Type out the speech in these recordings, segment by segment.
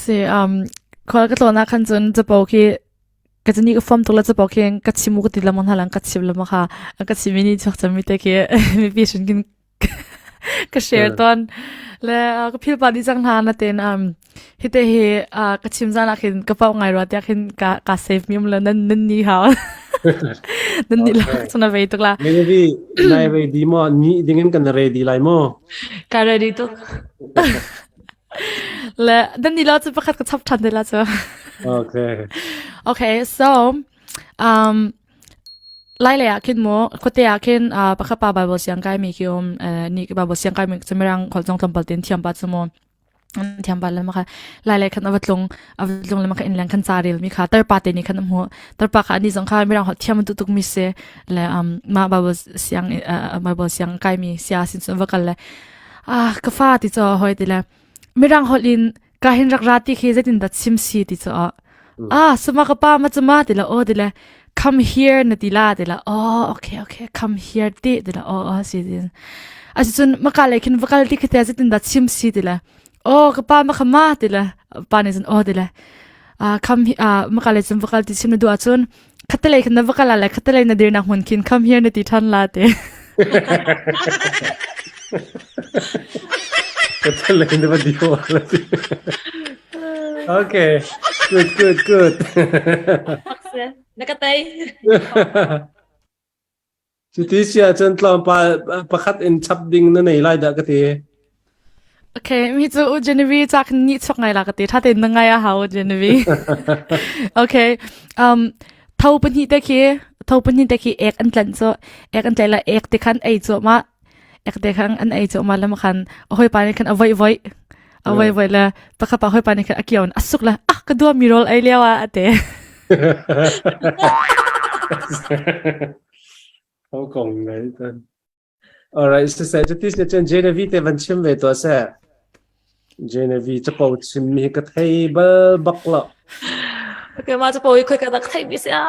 是可个多那看准这包去，个这你个 form 多了这包去，个起木个地了嘛，他啷个起了嘛哈，个起明年就怎么的去，没必须跟个 share ตอนแล้วก็พี่ปาดีจังทานนะเต้นฮิตเฮก็ชิมจานักเห็นกระเป๋าไงรถอยากเห็นกาเซฟมิมแล้วนั่นนี่เขานั่นนี่ละสนาเวตุกละไม่ได้ดีนายไปดีมั้งนี่ดิ้งกันเรดีไลมั้งการเรดีตุกแล้วนั่นนี่เราจะประคัดกับชับทันได้ละจ้ะโอเค okay so um ไล่เลยอะคิดมั้งคนที่อยากเห็นประคับปาบาบเสียงไกมีคิวนี่บาบเสียงไกมีจะไม่รังขอจงทำปฏิทินเทียมปัจจุบันที่ยามบัลลังก์มาค่ะหลายๆคันอวดลงเลยมาค่ะอินแรงคันซาริลมีค่ะแต่ปาเตนี่คันหัวแต่ปาค่ะอันนี้สงครามไม่รังหัดเทียมมันตุกมิเสและมาบาบเสียงไกมีเสียสินสมวักันเลยก็ฟ้าที่จะหอยติละไม่รังหัดลินกาหินรักราที่เคยจะตินดัดซิมซีที่จะสมัครป้ามาจะมาติละติละ come here นะติละติละโอเคcome here ติละสิดินจนมาการเลยคิดว่าการที่เคยจะตินดัดซิมซีติละก็ป้ามาขมาติละป้านี่จนติละคำมาการเลยจนว่าการที่ชิมดูจนคัตเลยคันว่าการอะไรคัตเลยนาเดียนักหุ่นคิน come here นาทีทันลาเต้คัตเลยนาวันเดียวละสิโอเค good นักเตยสุดที่เสียจนตลอดประคัดอินชับดิ้งนั่นไหนไล่ดักกันทีโอเคมีจูเจนวีจากนี่ชกไงล่ะกติถ้าเต็นยังไงอะฮะเจนวีโอเคเท่าปัญหาตะกี้เอกอันจันโซเอกอันใจละเอกติคันไอโซมาเอกติคันอันไอโซมาแล้วมาคันเอาไว้ปานี่คันเอาไว้ละปะขับเอาไว้ปานี่คันอาเกียวอัสุกละก็ดูมีโรลไอเลี้ยวอะเต้เขาคงไงท่าน alright สุดท้ายจะที่จะเจนเจนวีเตวันชิมเวตัวเสียเจนวีจะปูชิมมีกระเทยเบอร์บักละโอเคมาจะปูคุยกันตั้งแต่บิสอ่ะ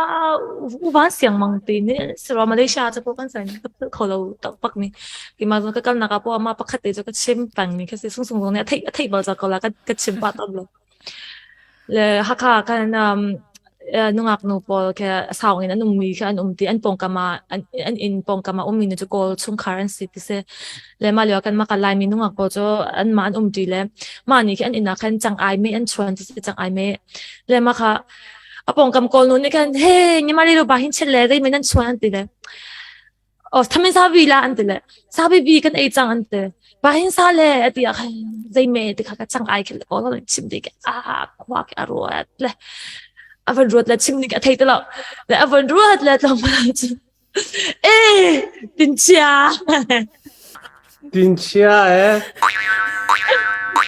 วันเสียงมังตีนี่สระมาเลเซียจะปูกันสันก็เขาเราตักปักนี่กี่มาจะกันนักปูมาปักขัดเตจก็ชิมปังนี่แค่สิ่งส่งตรงนี้ที่บอลจะก็แล้วก็ชิมปัตตบเลยเลยฮักกันนุ่งอักนุ่งปอแค่สาวนี่นะนุ่มมีแค่นุ่มตีอันปองกามาอันอินปองกามามีนึกจะกอลชุ่มคาร์เรนซีที่เสเลยมาเลี้ยกันมากันไลมีนุ่งอักปอจะอันมาอันตีเลยมานี่แค่อันอินนักขันจังไอเมอันชวนที่จังไอเมเลยมาค่ะปองกำกอลนู้นนี่กันเฮ้ยนี่มาเรียกว่าหินเชลเลยได้ไม่นั่นชวนอันตีเลยทำไมซาบิละอันตีเลยซาบิบีกันไอจังอันตีว่าหินซาเลยอันตีอะค่ะได้เมติค่ะจังไอกันเลยโอ้เราชิมดีกันควักอร่อยเลยأفن روت لا تشمني كأتيت لا لا أفن روت لا تمرت إيه تنشيا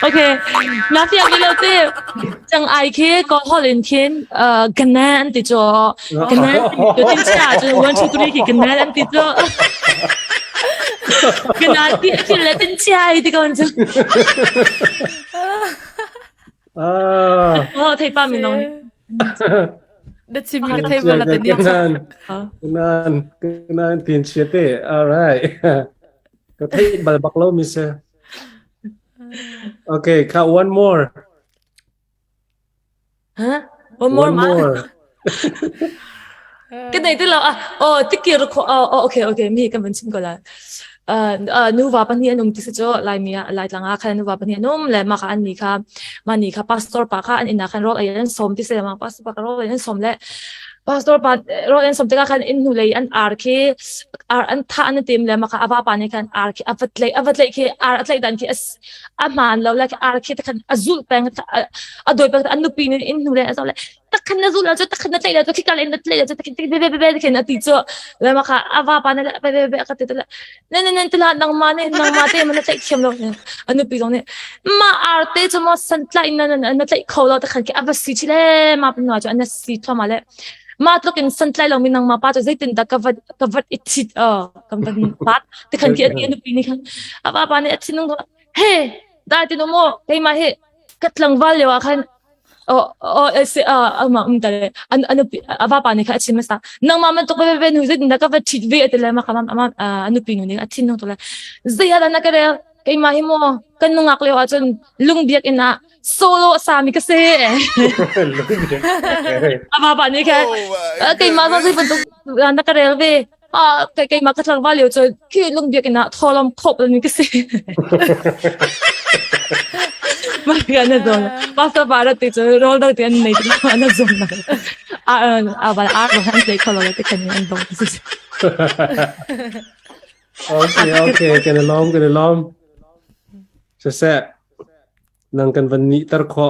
أوكي ما في أقول له تي جن أيكي كهولين كين جنان تجوا جنان تنشيا جن وان شكري كي جنان تجوا جنان تي أكيد لا تنشيا هيدي كمان جن تي بامي نونيได้ชิมมีกระเทียมมาแล้วแต่เนี่ยนั่นทีนเชียเต้ alright กระเทียมบักโลมิเซโอเคค่ะ one more one more cái này tức là tích kia rồi ok mi cái vấn chim gọi là nu va pan hi anum ti cho lai mi lai langa khan nu va pan hi anum le ma kha an ni kha ma ni kha pastor pa kha an ina khan rol ayan som ti se ma pastor pa rol ayan som le pastor pa rol ayan som te khan in hu le an ar ke ar an tha an tim le ma kha ava pa ni khan ar ke avat le ke ar atlai dan ke as aman lo la ke ar ke khan azul peng adoi peng an nu pi ni in hu le so le takkan na zula takkan na tlayla takkan na tlayla takkan takkan na tito la maka ava pa na bebe ka tito nan tila nang mate man tlay kem lo ano pi ne ma arte jo mo san tlay na tlay ko lo takkan ki ava si chile ma pin wa jo an si to male ma to kin san tlay lo min nang ma pa jo zaitin da covered it kam ban pat takkan ki ano pi ni kan ava pa ne atinong he da tino mo kay ma he katlang value kan tale ano ava pa ni ka chin masa nang mama to be nu zit ndaka va thit ve atela ma kama anu pinu ni athin no to la zaya na kare kay mahi mo kan nungak le wa chon lung biak ina solo sami kasi aba ni ka kay ma sa bentuk anak railway kay ma ka trabalho so ki lung dia kena tholom khop ni kasi magana zon basta para ti so roll daw tiyan nei ana zon na bala han play ko lo te kanya ang dong okay kan alom sa nang kan van ni tar kho